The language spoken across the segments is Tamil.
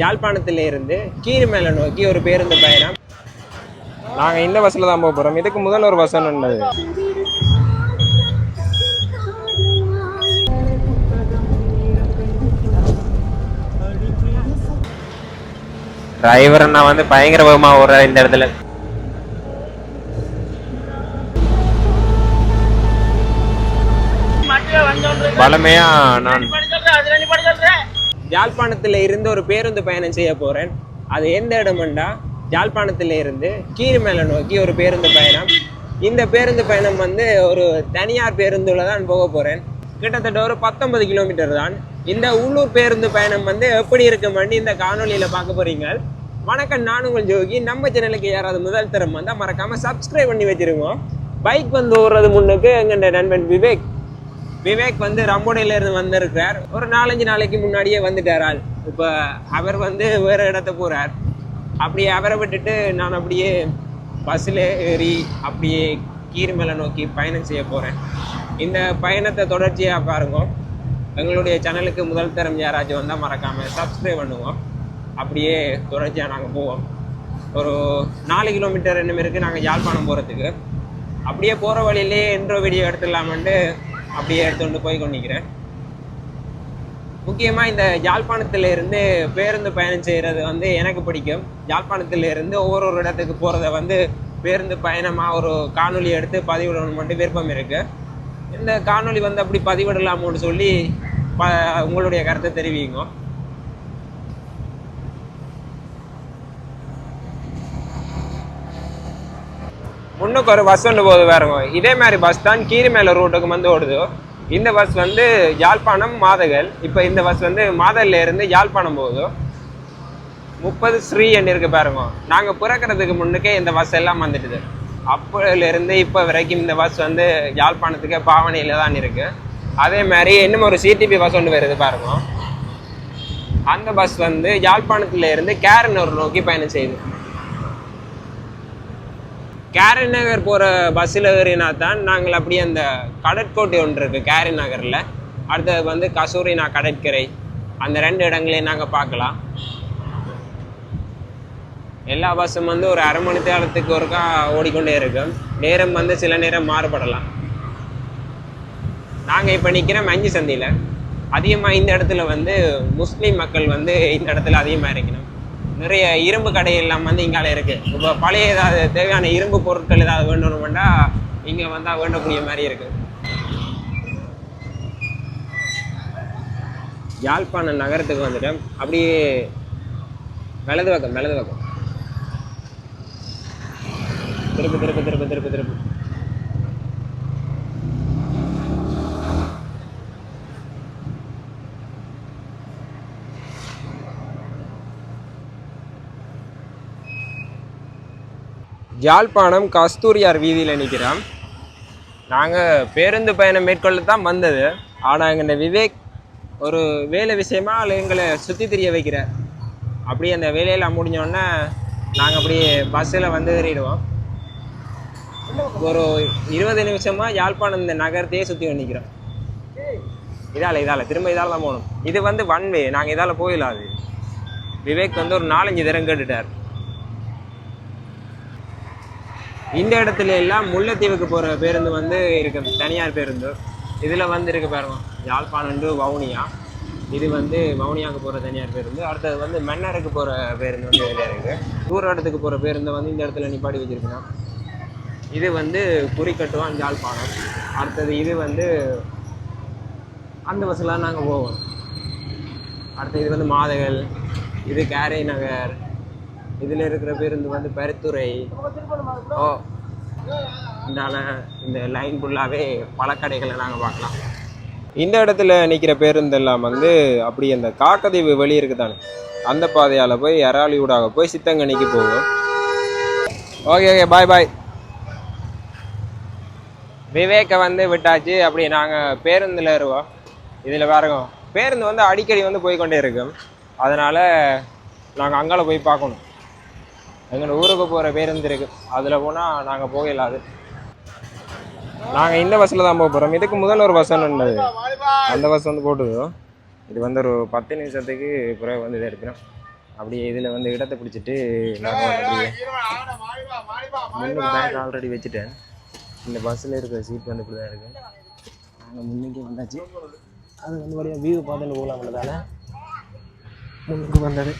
யாழ்ப்பாணத்திலிருந்து கீழ்மேல நோக்கி ஒரு பேருந்து பயணம். நாங்கள் இந்த பஸ்ஸில் தான் போக போகிறோம். இதுக்கு முதல்ல ஒரு பஸ் ஒன்று. டிரைவர் அண்ணா வந்து பயங்கர வேகமாக ஓடுறாரு இந்த இடத்துல. பலமையா நான் யாழ்ப்பாணத்தில் இருந்து ஒரு பேருந்து பயணம் செய்ய போறேன். அது எந்த இடம்டா, யாழ்ப்பாணத்தில் இருந்து கீழ்மேல நோக்கி ஒரு பேருந்து பயணம். இந்த பேருந்து பயணம் வந்து ஒரு தனியார் பேருந்துல தான் போக போறேன். கிட்டத்தட்ட ஒரு 19 கிலோமீட்டர் தான். இந்த உள்ளூர் பேருந்து பயணம் வந்து எப்படி இருக்குமென்னு இந்த காணொலியில பார்க்க போறீங்க. வணக்கம், நான் உங்கள் ஜோகி. நம்ம சேனலுக்கு யாராவது முதல் தரம் வந்தா மறக்காம சப்ஸ்கிரைப் பண்ணி வச்சிருக்கோம். பைக் வந்து ஓடுறது முன்னுக்கு எங்க நண்பன் விவேக் வந்து ரம்போடையில இருந்து வந்திருக்கிறார். ஒரு 4-5 நாளைக்கு முன்னாடியே வந்துட்டாரால். இப்போ அவர் வந்து வேற இடத்த போறார். அப்படியே அவரை விட்டுட்டு நான் அப்படியே பஸ்ஸில் ஏறி அப்படியே கீழ்மேல நோக்கி பயணம் செய்ய போறேன். இந்த பயணத்தை தொடர்ச்சியாக பாருங்க. எங்களுடைய சேனலுக்கு முதல் தரம் யாராச்சும் வந்தால் மறக்காம சப்ஸ்கிரைப் பண்ணுவோம். அப்படியே தொடர்ச்சியாக நாங்கள் போவோம். ஒரு 4 கிலோமீட்டர் என்ன இருக்குது நாங்கள் யாழ்ப்பாணம் போகிறதுக்கு. அப்படியே போகிற வழியிலே இன்ட்ரோ வீடியோ எடுத்துடலாமன்ட்டு அப்படியே எடுத்துட்டு போய் கொண்டிருக்கிறேன். முக்கியமாக இந்த யாழ்ப்பாணத்திலிருந்து பேருந்து பயணம் செய்கிறது வந்து எனக்கு பிடிக்கும். யாழ்ப்பாணத்திலிருந்து ஒவ்வொரு இடத்துக்கு போகிறத வந்து பேருந்து பயணமாக ஒரு காணொலி எடுத்து பதிவிடணும் மட்டும் விருப்பம் இருக்குது. இந்த காணொலி வந்து அப்படி பதிவிடலாமோன்னு சொல்லி உங்களுடைய கருத்தை தெரிவிங்க. முன்னுக்கு ஒரு பஸ் ஒன்று போகுது வேறுங்க. இதே மாதிரி பஸ் தான் கீழ்மேல ரூட்டுக்கு வந்து ஓடுது. இந்த பஸ் வந்து யாழ்ப்பாணம் மாதகல். இப்போ இந்த பஸ் வந்து மாதல்ல இருந்து யாழ்ப்பாணம் போகுது. 30 ஸ்ரீ எண்ணு இருக்கு பாருங்க. நாங்கள் பிறக்கிறதுக்கு முன்னுக்கே இந்த பஸ் எல்லாம் வந்துட்டுது. அப்போலேருந்து இப்போ வரைக்கும் இந்த பஸ் வந்து யாழ்ப்பாணத்துக்கு பாவனையில் தான் இருக்கு. அதே மாதிரி இன்னும் ஒரு சிடிபி பஸ் ஒன்று வருது பாருங்க. அந்த பஸ் வந்து யாழ்ப்பாணத்துல இருந்து கேரனூர் நோக்கி பயணம் செய்யுது. கேரன் நகர் போகிற பஸ்ஸில் ஏறினா தான் நாங்கள் அப்படியே அந்த கடற்கோட்டை ஒன்று இருக்குது கேரன் நகரில். அடுத்தது வந்து கசூரினா கடற்கரை. அந்த 2 இடங்களையும் நாங்கள் பார்க்கலாம். எல்லா பஸ்ஸும் வந்து ஒரு அரை மணி நேரத்துக்கு ஒருக்கா ஓடிக்கொண்டே இருக்கும். நேரம் வந்து சில நேரம் மாறுபடலாம். நாங்கள் இப்போ நிற்கிறோம் மஞ்சு சந்தையில். அதிகமாக இந்த இடத்துல வந்து முஸ்லீம் மக்கள் வந்து இந்த இடத்துல அதிகமாக இருக்கணும். நிறைய இரும்பு கடையெல்லாம் வந்து இங்கால இருக்கு. இப்போ பழைய ஏதாவது தேவையான இரும்பு பொருட்கள் ஏதாவது வேண்டணும்னா இங்கே வந்தால் வேண்டக்கூடிய மாதிரி இருக்கு. யாழ்ப்பாணம் நகரத்துக்கு வந்துட்டோம். அப்படியே வலது பக்கம் திருப்பு. யாழ்ப்பாணம் கஸ்தூரியார் வீதியில் நிற்கிறோம். நாங்கள் பேருந்து பயணம் மேற்கொள்ள தான் வந்தது. ஆனால் எங்கள் விவேக் ஒரு வேலை விஷயமா எங்களை சுற்றி தெரிய வைக்கிறார். அப்படியே அந்த வேலையெல்லாம் முடிஞ்சோடனே நாங்கள் அப்படியே பஸ்ஸில் வந்து ஏறிடுவோம். ஒரு 20 நிமிஷமாக யாழ்ப்பாணம் இந்த நகரத்தையே சுற்றி நிற்கிறோம். இதால் திரும்ப இதால் தான் போகணும். இது வந்து ஒன் வே. நாங்கள் இதால் போயிடலாது. விவேக் வந்து ஒரு 4-5 தரம் கேட்டுட்டார். இந்த இடத்துல எல்லாம் முல்லைத்தீவுக்கு போகிற பேருந்து வந்து இருக்கு, தனியார் பேருந்து. இதில் வந்து இருக்கு பாருங்க, யாழ்ப்பாணம் டு வவுனியா. இது வந்து வவுனியாவுக்கு போகிற தனியார் பேருந்து. அடுத்தது வந்து மன்னருக்கு போகிற பேருந்து வந்து இதில் இருக்குது. தூர இடத்துக்கு போகிற பேருந்து வந்து இந்த இடத்துல நிப்பாட்டி வச்சுருக்கணும். இது வந்து குறிக்கட்டுவான் யாழ்ப்பாணம். அடுத்தது இது வந்து அந்த பஸ்ஸில் நாங்கள் போவோம். அடுத்தது இது வந்து மாதகல். இது கேரை நகர். இதில் இருக்கிற பேருந்து வந்து பருத்துறை. இந்த லைன் ஃபுல்லாகவே பழக்கடைகளை நாங்கள் பார்க்கலாம். இந்த இடத்துல நிற்கிற பேருந்து எல்லாம் வந்து அப்படி அந்த காக்கதீவு வெளியே இருக்குதானே, அந்த பாதையால் போய் அராலியூடாக போய் சித்தங்கனிக்கு போகும். Okay bye. விவேக்கை வந்து விட்டாச்சு. அப்படி நாங்கள் பேருந்தில் ஏறுவோம். இதில் பாருங்க, பேருந்து வந்து அடிக்கடி வந்து போய்கொண்டே இருக்கும். அதனால் நாங்கள் அங்கால போய் பார்க்கணும். எங்கள் ஊருக்கு போகிற பேருந்து இருக்குது, அதில் போனால் நாங்கள் போகலாது. நாங்கள் இந்த பஸ்ஸில் தான் போக போகிறோம். இதுக்கு முதல்ல ஒரு பஸ் ஒன்று, அந்த பஸ் வந்து போட்டுதோம். இது வந்து ஒரு 10 நிமிஷத்துக்கு பிறகு வந்து இதை எடுக்கிறோம். அப்படியே இதில் வந்து இடத்தை பிடிச்சிட்டு நாங்கள் அப்படியே முன்னுக்கு பேக் ஆல்ரெடி வச்சுட்டேன். இந்த பஸ்ஸில் இருக்கிற சீட் வந்து இப்படி தான் இருக்குது. நாங்கள் முன்னுக்கு வந்தாச்சு. அது வந்து வழியாக வியூ பார்த்துட்டு போகலாம்ன்றதால முன்னுக்கு வந்தது.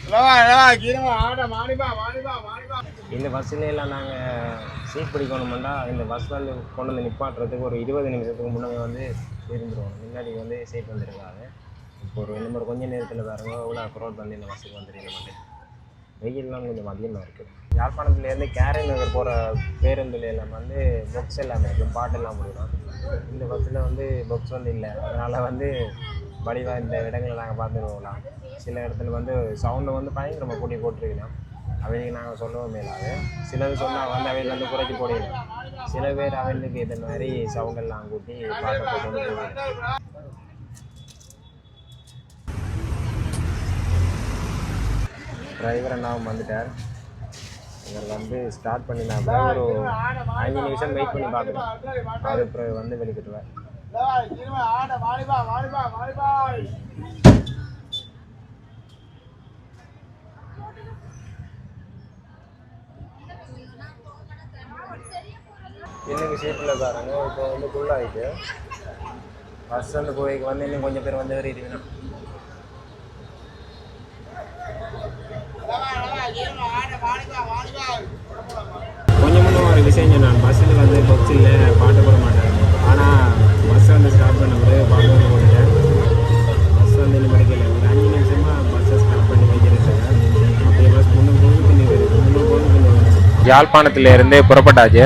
இந்த பஸ்ஸில் எல்லாம் நாங்கள் சீட் பிடிக்கணுமெண்டா இந்த பஸ் வந்து கொண்டு வந்து நிப்பாட்டுறதுக்கு ஒரு 20 நிமிஷத்துக்கு முன்னாடி வந்து இருந்துருவோம். முன்னாடி வந்து சீட் வந்துருக்காங்க. இப்போ ஒரு இன்னும் கொஞ்சம் நேரத்தில் பாருங்க இவ்வளோ க்ரௌட் வந்து இந்த பஸ்ஸுக்கு வந்துருக்க மாட்டேன். வெயிலெலாம் கொஞ்சம் அதிகமாக இருக்குது. யாழ்ப்பாணத்துலேருந்து கேரள நகர் போகிற பேருந்துல எல்லாம் வந்து புக்ஸ் எல்லாமே இருக்கும், பாட்டெல்லாம் முடியும். இந்த பஸ்ஸில் வந்து புக்ஸ் வந்து இல்லை. அதனால் வந்து வடிவாக இந்த இடங்களை நாங்கள் பார்த்துட்டு போகலாம். சில இடத்துல வந்து சவுண்டை வந்து பயங்கரமாக கூட்டி போட்டிருக்கலாம். அவைக்கு நாங்கள் சொல்லவும் மேலாது. சிலது சொன்னால் வந்து அவையில் வந்து குறைச்சி போடலாம். சில பேர் அவைகளுக்கு இந்த மாதிரி சவுண்டெல்லாம் கூட்டி பாட்டை போட்டு போகலாம். டிரைவர் அண்ணாவும் வந்துட்டார். இவர் வந்து ஸ்டார்ட் பண்ணினாப்ப ஒரு 5 நிமிஷம் வெயிட் பண்ணி பார்க்குறேன். அது அப்புறம் வந்து வெளிக்கிட்டுருவார். இன்னைக்கு சீட்டில் பாருங்க இப்போ வந்து ஃபுல்லாகிட்டு பஸ் வந்து போய்க்கு வந்து இன்னும் கொஞ்சம் பேர் வந்து ஏறிடுவீங்கன்னா கொஞ்சம் முன்னும் ஒரு விஷயம் சொன்னாங்க. பஸ்ஸில் வந்து பஸ்ஸில் பாட்டு போட மாட்டேன். ஆனால் பஸ்ஸை வந்து ஸ்டார்ட் பண்ண பிறகு பாட்டு வந்து போட்டுட்டேன். பஸ் வந்து இன்னும் படிக்கல. ஒரு 5 நிமிஷமாக பஸ்ஸை ஸ்டார்ட் பண்ணி வைக்கிறேன். அப்படியே பஸ் முன்னும் போது பின்னி வருது. யாழ்ப்பாணத்திலேருந்து புறப்பட்டாச்சு.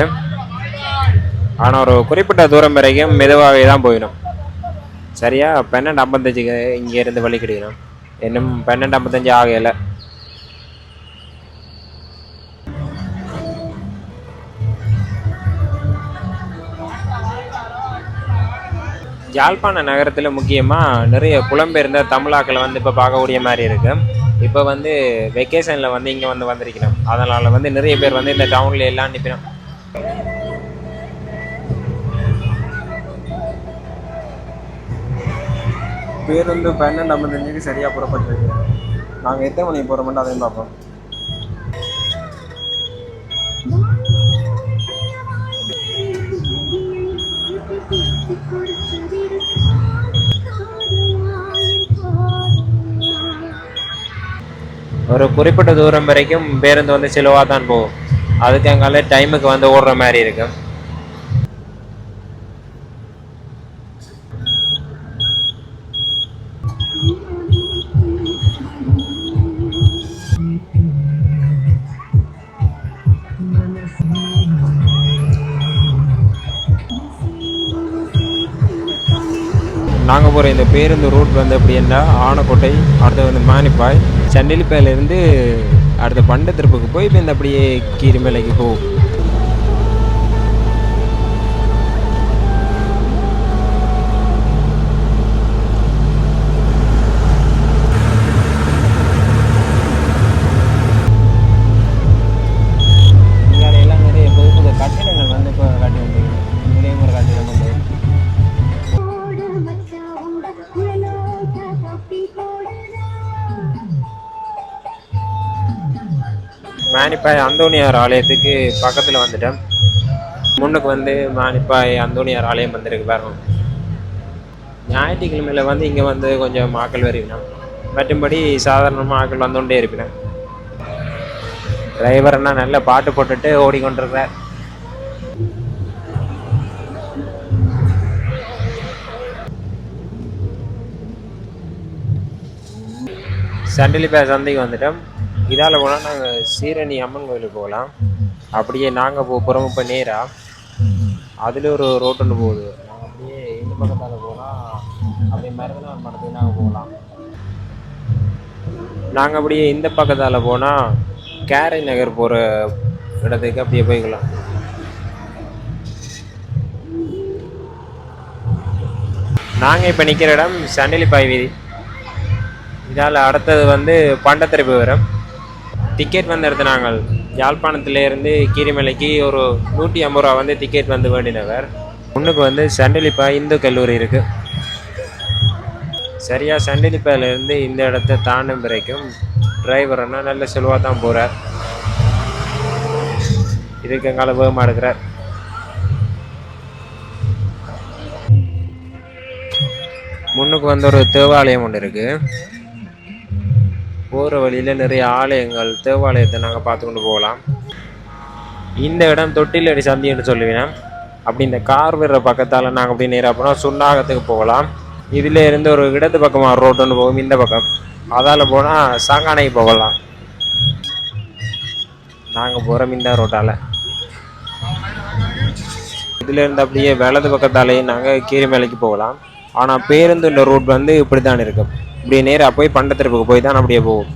ஆனால் ஒரு குறிப்பிட்ட தூரம் வரைக்கும் மெதுவாகவே தான் போயிடும். சரியா 12:55 இங்கேருந்து வழி கிடைக்கணும். இன்னும் 12:55 ஆகலை. யாழ்ப்பாண நகரத்தில் முக்கியமாக நிறைய புலம்பெயர்ந்த தமிழாக்களை வந்து இப்போ பார்க்கக்கூடிய மாதிரி இருக்குது. இப்போ வந்து வெக்கேஷனில் வந்து இங்கே வந்து வந்திருக்கணும். அதனால் வந்து நிறைய பேர் வந்து இந்த டவுனில் எல்லாம் அனுப்பினோம். பேருந்து 12:55 சரியாக புறப்பட்டுருக்கு. நாங்கள் எத்தனை மணிக்கு போகிறோம்னு அதையும் பார்ப்போம். ஒரு குறிப்பிட்ட தூரம் வரைக்கும் பேருந்து வந்து சிலவாக தான் போகும். அதுக்கு அங்கால டைமுக்கு வந்து ஓடுற மாதிரி இருக்கும். நாங்கள் போகிற இந்த பேருந்து ரூட் வந்து எப்படின்னா ஆனக்கோட்டை, அடுத்து வந்து மானிப்பாய், சண்டிலிப்பாயிலேருந்து அடுத்த பண்டத்திருப்புக்கு போய் இப்போ இந்த அப்படியே கீரிமலைக்கு போகும். இங்காலையெல்லாம் நிறைய புது புது கட்டிடங்கள் வந்து இப்போ கட்டி வந்துருக்கு. இங்கேயும் ஒரு கட்டிடம் வந்து மானிப்பாய் அந்தோணியார் ஆலயத்துக்கு பக்கத்தில் வந்துட்டேன். முன்னுக்கு வந்து மானிப்பாய் அந்தோணியார் ஆலயம் வந்துருக்கு பாருங்க. ஞாயிற்றுக்கிழமையில் வந்து இங்கே வந்து கொஞ்சம் ஆக்கள் வருவினா, மற்றும்படி சாதாரணமாக ஆக்கள் வந்துகொண்டே இருப்பினேன். டிரைவர்னா நல்ல பாட்டு போட்டுட்டு ஓடிக்கொண்டிருக்கிறார். சண்டிலிப்பாய் சந்தைக்கு வந்துட்டோம். இதால் போனால் நாங்கள் சீரணி அம்மன் கோயிலுக்கு போகலாம். அப்படியே நாங்கள் போகிறோம் இப்போ நேராக அதில் ஒரு ரோட்டு ஒன்று போகுது. நாங்கள் அப்படியே இந்த பக்கத்தால் போகலாம். அப்படியே மருதநாள் மடத்துக்கு நாங்கள் போகலாம். நாங்கள் அப்படியே இந்த பக்கத்தால் போனால் கேரை நகர் போகிற இடத்துக்கு அப்படியே போய்க்கலாம். நாங்கள் இப்போ நிற்கிற இடம் சண்டிலிப்பாய் வீதி. இதால் அடுத்தது வந்து பண்டத்திருப்பு வரும். டிக்கெட் வந்து எடுத்து நாங்கள் யாழ்ப்பாணத்திலேருந்து கீரிமலைக்கு ஒரு 150 ரூபா வந்து டிக்கெட் வந்து வேண்டினவர். முன்னுக்கு வந்து சண்டிலிப்பாய் இந்து கல்லூரி இருக்குது. சரியாக சண்டிலிப்பாயிலேருந்து இந்த இடத்த தாண்டும் வரைக்கும் டிரைவர் அண்ணா நல்ல செலவாக தான் போகிறார். இதுக்கு எங்கால வேகமாக எடுக்கிறார். முன்னுக்கு வந்து ஒரு தேவாலயம் ஒன்று இருக்குது. போகிற வழியில் நிறைய ஆலயங்கள், தேவாலயத்தை நாங்கள் பார்த்து கொண்டு போகலாம். இந்த இடம் தொட்டிலடி சந்தின்னு சொல்லுவேன். அப்படி இந்த கார் விடுற பக்கத்தால் நாங்கள் அப்படி நேராக போனால் சுண்ணாகத்துக்கு போகலாம். இதில் இருந்து ஒரு இடது பக்கமாக ரோட் ஒன்று போகும், இந்த பக்கம். அதால் போனால் சாங்கானைக்கு போகலாம். நாங்கள் போகிறோம் இந்த ரோட்டால். இதிலேருந்து அப்படியே வலது பக்கத்தாலேயே நாங்கள் கீரிமலைக்கு போகலாம். ஆனால் பேருந்து இந்த ரூட் வந்து இப்படி தான் இருக்கும். இப்படியே நேராக போய் பண்டத்திருப்புக்கு போய் தான் அப்படியே போகும்.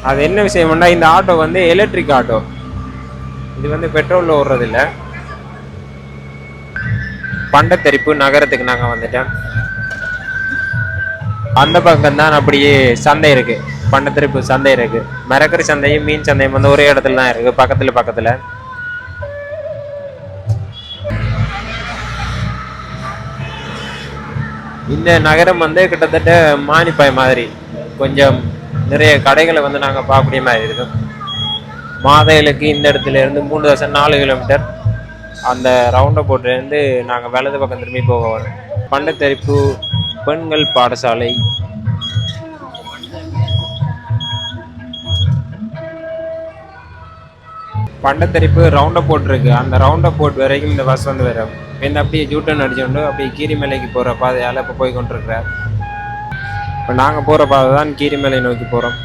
அது என்ன விஷயம்னா, இந்த ஆட்டோ வந்து எலக்ட்ரிக் ஆட்டோ. இது வந்து பெட்ரோலில் ஓடுறதில்லை. பண்டத்தரிப்பு நகரத்துக்கு நாங்கள் வந்துட்டோம். அந்த பக்கம் தான் அப்படியே சந்தை இருக்குது. பண்டத்தரிப்பு சந்தை இருக்குது. மரக்கறி சந்தையும் மீன் சந்தையும் வந்து ஒரே இடத்துல தான் இருக்குது, பக்கத்தில். இந்த நகரம் வந்து கிட்டத்தட்ட மானிப்பாய் மாதிரி கொஞ்சம் நிறைய கடைகளை வந்து நாங்கள் பார்க்கக்கூடிய மாதிரி இருக்கும். மாதைகளுக்கு இந்த இடத்துல இருந்து 3.4 கிலோமீட்டர். அந்த ரவுண்டை போட்டுலேருந்து நாங்கள் வலது பக்கம் திரும்பி போக வரோம். பண்டத்தரிப்பு பெண்கள் பாடசாலை. பண்டத்தரிப்பு ரவுண்டை போட்டிருக்கு. அந்த ரவுண்டை போட் வரைக்கும் இந்த பஸ் வந்து வரும். இந்த அப்படியே ஜூட்டன் அடிச்சுட்டு அப்படியே கீரிமலைக்கு போகிற பாதையால் இப்போ போய் கொண்டிருக்கிறார். இப்போ நாங்கள் போகிற பாதை தான் கீரிமலை நோக்கி போகிறோம்.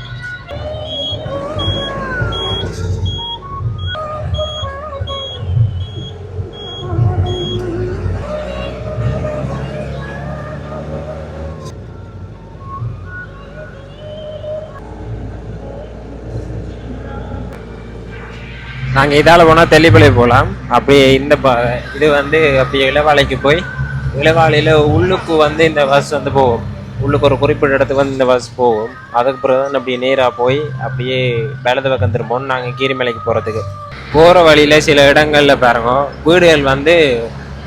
நாங்கள் இதால் போனால் தெல்லிப்பளை போகலாம். அப்படியே இந்த இது வந்து அப்படியே இளவாலைக்கு போய் இளவாலையில் உள்ளுக்கு வந்து இந்த பஸ் வந்து போகும். உள்ளுக்கு ஒரு குறிப்பிட்ட இடத்துக்கு வந்து இந்த பஸ் போகும். அதுக்கு பிறகு தான் அப்படியே நேராக போய் அப்படியே வலது பக்கம் திரும்பவும் நாங்கள் கீரிமலைக்கு போகிறதுக்கு. போகிற வழியில் சில இடங்களில் பாருங்க, வீடுகள் வந்து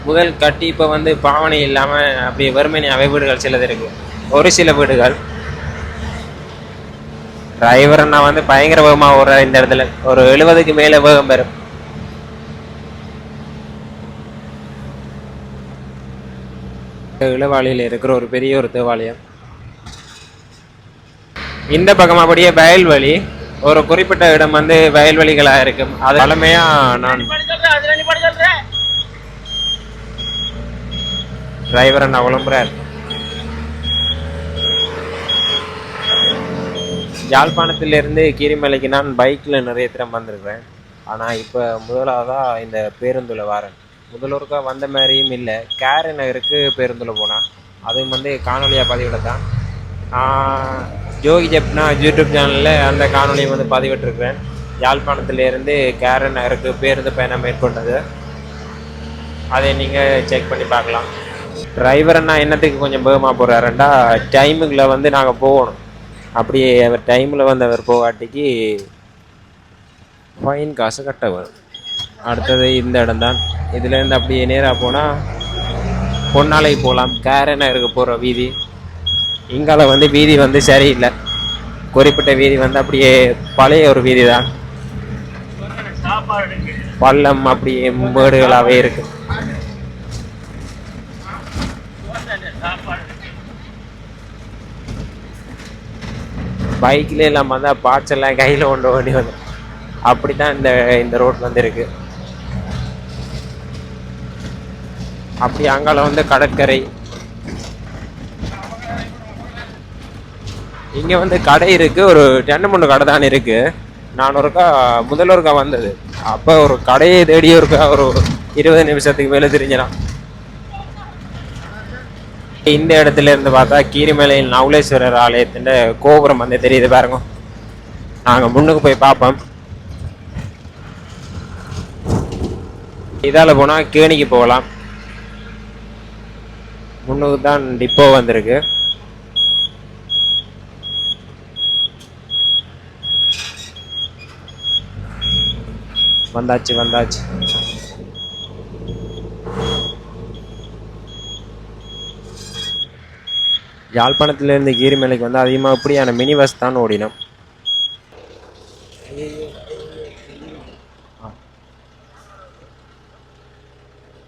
முதல் கட்டி இப்போ வந்து பாவனை இல்லாமல் அப்படியே வறுமையாகவே வீடுகள் சிலது இருக்குது. ஒரு சில வீடுகள். டிரைவர் அண்ணா வந்து பயங்கர வேகமாக ஓடுறாரு. இந்த இடத்துல ஒரு 70க்கு மேலே வேகம் பெறும். இளவாளியில் இருக்கிற ஒரு பெரிய ஒரு தேவாலயம். இந்த பக்கம் அப்படியே வயல்வெளி. ஒரு குறிப்பிட்ட இடம் வந்து வயல்வெளிகளாக இருக்கும். அது பழமையா நான் டிரைவர் அண்ணா விளம்புறார். யாழ்ப்பாணத்திலிருந்து கீரிமலைக்கு நான் பைக்கில் நிறைய திறம் வந்திருக்கிறேன். ஆனால் இப்போ முதலாவதாக இந்த பேருந்தில் வரேன். முதலூருக்கா வந்த மாதிரியும் இல்லை. கேரி நகருக்கு பேருந்தில் போனால் அதுவும் வந்து காணொலியாக பதிவிடத்தான். ஜோகி ஜெப்னா யூடியூப் சேனலில் அந்த காணொலியை வந்து பதிவிட்டிருக்கிறேன். யாழ்ப்பாணத்திலேருந்து கேரி நகருக்கு பேருந்து பயணம் மேற்கொண்டது. அதை நீங்கள் செக் பண்ணி பார்க்கலாம். டிரைவர் அண்ணா என்னத்துக்கு கொஞ்சம் வேகமாக போகிறாருண்டா, டைமுக்குள்ள வந்து நாங்கள் போகணும். அப்படியே அவர் டைமில் வந்து அவர் போகாட்டிக்கு ஃபைன் காசு கட்ட வரும். அடுத்தது இந்த இடம் தான். இதுலேருந்து அப்படியே நேராக போனால் பொன்னாலைக்கு போகலாம். கேரனருக்கு போகிற வீதி. இங்கால வந்து வீதி வந்து சரியில்லை. குறிப்பிட்ட வீதி வந்து அப்படியே பழைய ஒரு வீதி தான். பள்ளம் அப்படியே மேடுகளாகவே இருக்கு. பைக்கில் இல்லாமல் வந்தால் பார்ட்ஸ் எல்லாம் கையில் கொண்டு வேண்டி வந்து அப்படி தான் இந்த ரோட் வந்து இருக்கு. அப்படி அங்கால வந்து கடற்கரை. இங்கே வந்து கடை இருக்கு. ஒரு 2-3 கடை தான் இருக்கு. நான் முதல்ல வந்தது அப்போ ஒரு கடையை தேடி ஒரு 20 நிமிஷத்துக்கு மேலே தெரிஞ்சிடான். இந்த இடத்துல இருந்து பார்த்தா கீரிமலையில் நவுலேஸ்வரர் ஆலயத்தின் கோபுரம் வந்து தெரியுது பாருங்க. நாங்கள் முன்னுக்கு போய் பார்ப்போம். இதால் போனால் கேணிக்கு போகலாம். முன்னுக்கு தான் டிப்போ வந்திருக்கு. வந்தாச்சு. யாழ்ப்பாணத்திலேருந்து கீரிமலைக்கு வந்து அதிகமாக இப்படியான மினி பஸ் தான் ஓடினோம்.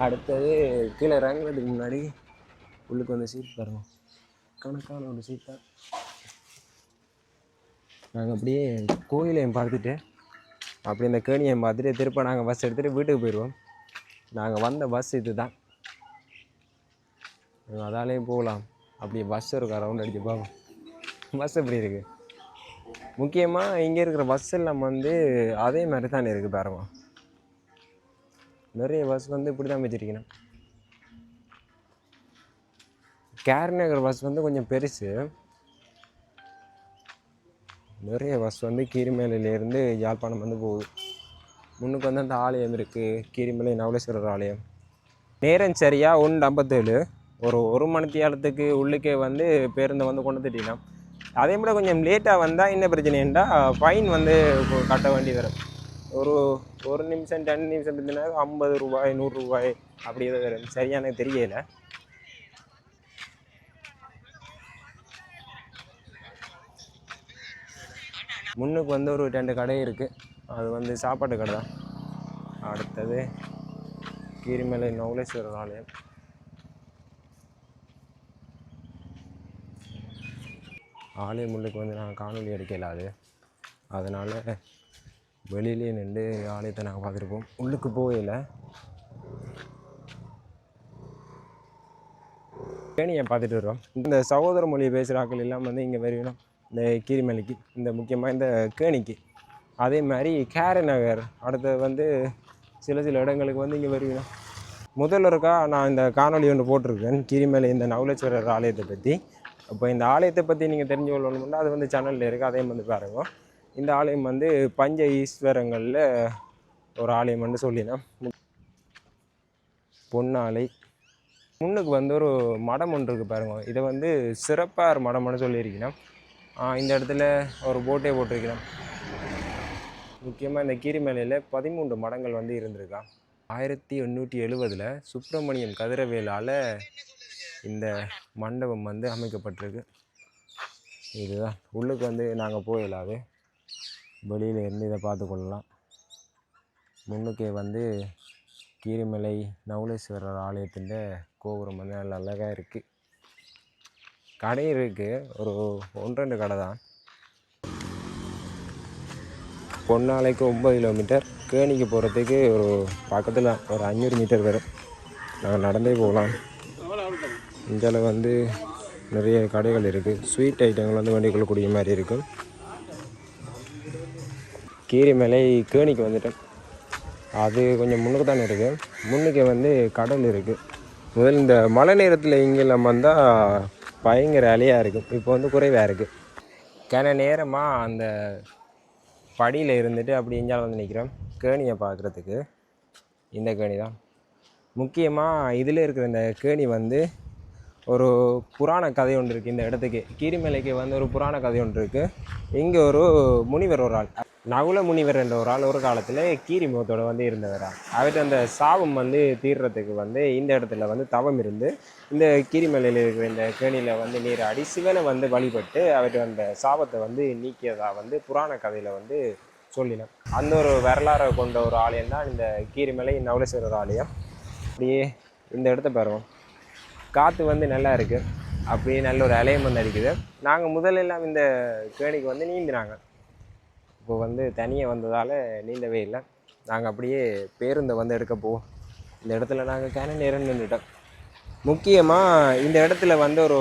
அடுத்தது கீழே இறங்குறதுக்கு முன்னாடி உள்ளுக்கு வந்து சீட் பாருங்க, கணக்கான ஒரு சீட் தான். நாங்கள் அப்படியே கோயிலையும் பார்த்துட்டு அப்படி இந்த கேணியையும் பார்த்துட்டு திருப்ப நாங்கள் பஸ் எடுத்துகிட்டு வீட்டுக்கு போயிடுவோம். நாங்கள் வந்த பஸ் இது தான், அதாலேயும் போகலாம். அப்படி பஸ் இருக்கா ரவுண்ட் அடிச்சு பார்ப்போம் பஸ் எப்படி இருக்குது. முக்கியமாக இங்கே இருக்கிற பஸ் எல்லாம் வந்து அதே மாதிரி தானே இருக்குது பாருங்க. நிறைய பஸ் வந்து இப்படி தான் வச்சுருக்கணும். கேர்நகர் பஸ் வந்து கொஞ்சம் பெருசு. நிறைய பஸ் வந்து கீரிமலையிலேருந்து யாழ்ப்பாணம் வந்து போகுது. முன்னுக்கு வந்து அந்த ஆலயம் இருக்குது, கீரிமலை நவலேஸ்வரர் ஆலயம். நேரம் சரியாக 1:57. ஒரு மணித்தியாலத்துக்கு உள்ளுக்கே வந்து பேருந்தை வந்து கொண்டு திட்டினோம். அதே விட கொஞ்சம் லேட்டாக வந்தால் என்ன பிரச்சனைண்டா ஃபைன் வந்து கட்ட வேண்டி வரும். ஒரு நிமிஷம் 2 நிமிஷம் இருந்துன்னா 50 ரூபாய் 100 ரூபாய் அப்படி எதாவது வரும். சரியான தெரியல. முன்னுக்கு வந்து ஒரு 2 கடை இருக்குது, அது வந்து சாப்பாட்டு கடை தான். அடுத்தது கீரிமலை நவலேஸ்வரர் ஆலயம். ஆலயம் முன்னுக்கு வந்து நாங்கள் காணொலி எடுக்கலாது, அதனால் வெளியிலே நின்று ஆலயத்தை நாங்கள் பார்த்துருப்போம். உள்ளுக்கு போகல. கேணியை பார்த்துட்டு வரோம். இந்த சகோதர மொழி பேசுகிற ஆக்கள் எல்லாம் வந்து இங்கே வருவினோம் இந்த கீரிமலைக்கு, இந்த முக்கியமாக இந்த கேணிக்கு. அதே மாதிரி கேரநகர் அடுத்தது வந்து சில இடங்களுக்கு வந்து இங்கே வருவினோம். முதல்ல இருக்கா நான் இந்த காணொலி ஒன்று போட்டிருக்கேன் கீரிமலை இந்த நவலேஸ்வரர் ஆலயத்தை பற்றி. அப்போ இந்த ஆலயத்தை பற்றி நீங்கள் தெரிஞ்சு கொள்ளணும்னா அது வந்து சேனலில் இருக்குது, அதையும் வந்து பாருங்க. இந்த ஆலயம் வந்து பஞ்ச ஈஸ்வரங்களில் ஒரு ஆலயம் வந்து சொல்லினோம். பொன்னாலை முன்னுக்கு வந்து ஒரு மடம் ஒன்று இருக்குது பாருங்க. இதை வந்து சிறப்பார் மடம்னு சொல்லியிருக்கணும். இந்த இடத்துல ஒரு போட்டே போட்டிருக்கிறோம். முக்கியமாக இந்த கீரிமலையில் 13 மடங்கள் வந்து இருந்திருக்கா. 1870 சுப்பிரமணியம் கதிரவேலால் இந்த மண்டபம் வந்து அமைக்கப்பட்டிருக்கு. இதுதான் உள்ளுக்கு வந்து நாங்கள் போயிடலாது, வெளியில் இருந்து இதை பார்த்து கொள்ளலாம். முன்னுக்கே வந்து கீரிமலை நவலேஸ்வரர் ஆலயத்தின் கோபுரம் வந்து நல்ல அழகாக இருக்குது. கடை இருக்குது, ஒரு 1-2 கடை தான். பொன்னாலைக்கு 9 கிலோமீட்டர், கேணிக்கு போகிறதுக்கு ஒரு பக்கத்தில் ஒரு 500 மீட்டர் வரும். நாங்கள் நடந்தே போகலாம். இந்தியாவில் வந்து நிறைய கடைகள் இருக்குது, ஸ்வீட் ஐட்டங்கள் வந்து வேண்டிக் கொள்ளக்கூடிய மாதிரி இருக்கும். கீரிமலை கேணிக்கு வந்துட்டேன், அது கொஞ்சம் முன்னுக்கு தானே இருக்குது. முன்னுக்கு வந்து கடல் இருக்குது. முதல் இந்த மழை நேரத்தில் இங்கெல்லாம் வந்தால் பயங்கர அலையாக இருக்கும். இப்போ வந்து குறைவாக இருக்குது. கன நேரமாக அந்த படியில் இருந்துட்டு அப்படி எஞ்சால் வந்து நிற்கிறோம் கேணியை பார்க்குறதுக்கு. இந்த கேணி தான் முக்கியமாக. இதில் இருக்கிற இந்த கேணி வந்து ஒரு புராண கதை ஒன்று இருக்குது. இந்த இடத்துக்கு கீரிமலைக்கு வந்து ஒரு புராண கதை ஒன்று இருக்குது. இங்கே ஒரு முனிவர், ஒரு ஆள் நகுல முனிவர் என்ற ஒரு ஆள் ஒரு காலத்தில் கீரி முகத்தோடு வந்து இருந்தவரா. அவர்கிட்ட அந்த சாபம் வந்து தீர்றதுக்கு வந்து இந்த இடத்துல வந்து தவம் இருந்து இந்த கீரிமலையில் இருக்கிற இந்த கேணியில் வந்து நீராடி சிவனை வந்து வழிபட்டு அவர்கிட்ட அந்த சாபத்தை வந்து நீக்கியதாக வந்து புராண கதையில் வந்து சொல்லினோம். அந்த ஒரு வரலாறை கொண்ட ஒரு ஆலயம் தான் இந்த கீரிமலை நவலேஸ்வரர் ஆலயம். அப்படியே இந்த இடத்த பாருவோம், காற்று வந்து நல்லா இருக்குது, அப்படியே நல்ல ஒரு அலையம் வந்து அடிக்குது. நாங்கள் முதலெல்லாம் இந்த கேணிக்கு வந்து நீந்தினாங்க. இப்போ வந்து தனியாக வந்ததால் நீந்தவே இல்லை. நாங்கள் அப்படியே பேருந்தை வந்து எடுக்க போவோம். இந்த இடத்துல நாங்கள் கன நேரம் நின்றுட்டோம். முக்கியமாக இந்த இடத்துல வந்து ஒரு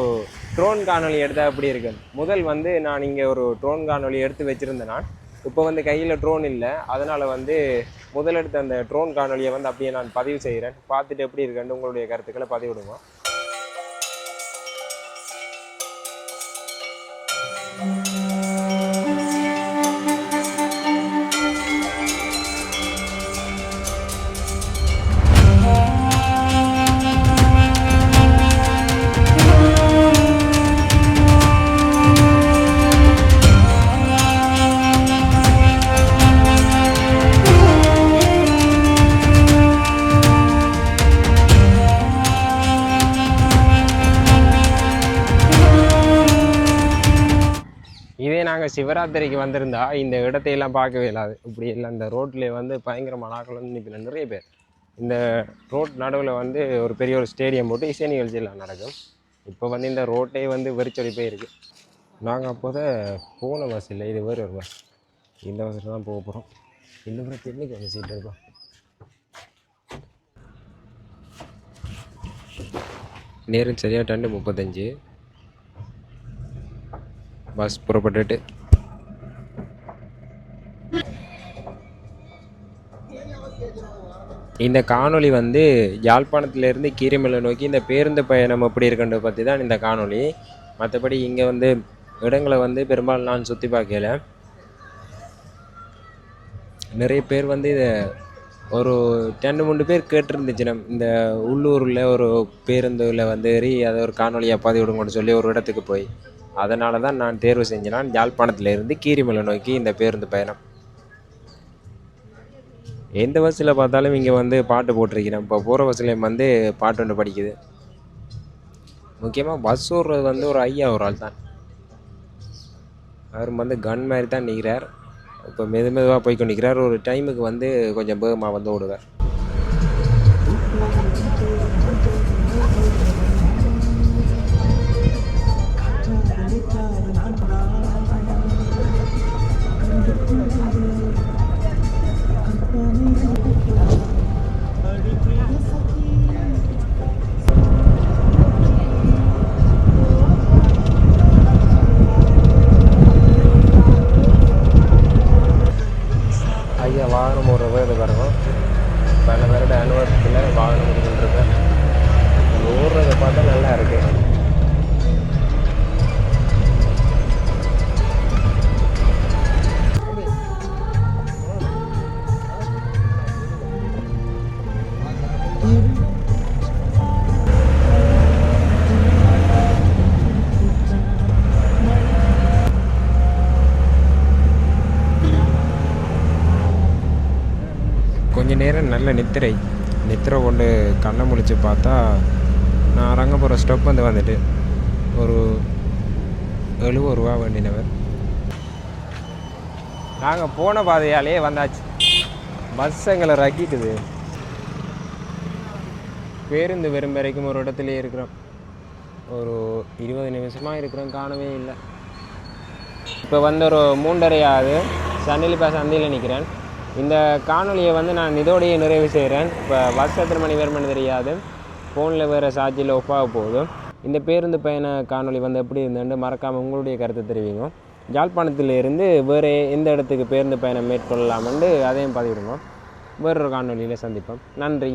ட்ரோன் காணொலி எடுத்தால் அப்படி இருக்கு. முதல் வந்து நான் இங்கே ஒரு ட்ரோன் காணொலி எடுத்து வச்சுருந்தேன். நான் இப்போ வந்து கையில் ட்ரோன் இல்லை, அதனால் வந்து முதலெடுத்த அந்த ட்ரோன் காணொலியை வந்து அப்படியே நான் பதிவு செய்கிறேன். பார்த்துட்டு எப்படி இருக்குன்னு உங்களுடைய கருத்துக்களை பதிவிடுங்க. இதே நாங்கள் சிவராத்திரிக்கு வந்திருந்தா இந்த இடத்தையெல்லாம் பார்க்கவே இல்லாது. இப்படி எல்லாம் இந்த ரோட்லேயே வந்து பயங்கரமான ஆட்கள் வந்து நிற்பின நிறைய பேர். இந்த ரோட் நடுவில் வந்து ஒரு பெரிய ஒரு ஸ்டேடியம் போட்டு இசை நிகழ்ச்சியெல்லாம் நடக்கும். இப்போ வந்து இந்த ரோட்டே வந்து வெறிச்சொடி போயிருக்கு. நாங்கள் அப்போத போன பஸ் இல்லை, இது வேறு ஒரு பஸ். இந்த பஸ்ஸில் தான் போக போகிறோம். இந்த முறை தென்னைக்கு வந்து சீட் இருக்கும். நேரம் சரியாக 2:35 பஸ் புறப்பட்டுட்டு இந்த காணொளி வந்து யாழ்ப்பாணத்திலேருந்து கீரிமலை நோக்கி இந்த பேருந்து பயணம் எப்படி இருக்குன்றதை பற்றி தான் இந்த காணொளி. மற்றபடி இங்கே வந்து இடங்களை வந்து பெரும்பாலும் நான் சுற்றி பார்க்கல. நிறைய பேர் வந்து இதை ஒரு 2-3 பேர் கேட்டிருந்துச்சுன்னா இந்த உள்ளூரில் ஒரு பேருந்தில் வந்து ஏறி அதை ஒரு காணொலியாக பதிவிடுங்கன்னு சொல்லி ஒரு இடத்துக்கு போய், அதனால தான் நான் தேர்வு செஞ்சேன்னா யாழ்ப்பாணத்திலேருந்து கீரிமலை நோக்கி இந்த பேருந்து பயணம். எந்த பஸ்ஸில் பார்த்தாலும் இங்கே வந்து பாட்டு போட்டிருக்கிறேன். இப்போ போகிற பஸ்ஸில் வந்து பாட்டு ஒன்று படிக்குது. முக்கியமாக பஸ் ஓடுறது வந்து ஒரு ஐயா ஒரு ஆள் தான். அவர் வந்து கன் மாதிரி தான் நிற்கிறார். இப்போ மெதுவாக போய்க்கொண்டு நிற்கிறார். ஒரு டைமுக்கு வந்து கொஞ்சம் வேகமாக வந்து ஓடுவார். ஐயா வாகனம் ஓடுறப்போ இது பாருங்க, பல பேரோட அனுபவத்தில் வாகனம் ஓடிக்கிட்டுருக்கேன். ஓடுறதை பார்த்தா நல்லா இருக்கு. கொஞ்ச நேரம் நல்ல நித்திரை கொண்டு கண்ணை முழிச்சு பார்த்தா நான் இறங்க போகிற ஸ்டாப் வந்துட்டு ஒரு 70 ரூபா வேண்டினவர். நாங்கள் போன பாதையாலே வந்தாச்சு. பஸ் எங்களை ரக்கிட்டுது. பேருந்து வெறும் வரைக்கும் ஒரு இடத்துலையே இருக்கிறோம். ஒரு 20 நிமிஷமாக இருக்கிறோம், காணவே இல்லை. இப்போ வந்து ஒரு 3:30 ஆகுது. சண்டிலிப்பா சந்தையில் நிற்கிறேன். இந்த காணொலியை வந்து நான் இதோடையே நிறைவு செய்கிறேன். இப்போ பஸ் எத்தனை மணி வரும்னு தெரியாது, ஃபோனில் வேறு சார்ஜில் ஆஃப் ஆக போதும். இந்த பேருந்து பயண காணொலி வந்து எப்படி இருந்தேன்னு மறக்காமல் உங்களுடைய கருத்தை தெரிவிங்க. யாழ்ப்பாணத்திலிருந்து வேறு எந்த இடத்துக்கு பேருந்து பயணம் மேற்கொள்ளலாம்னு அதையும் பதிவிடுங்க. வேறொரு காணொலியில் சந்திப்போம். நன்றி.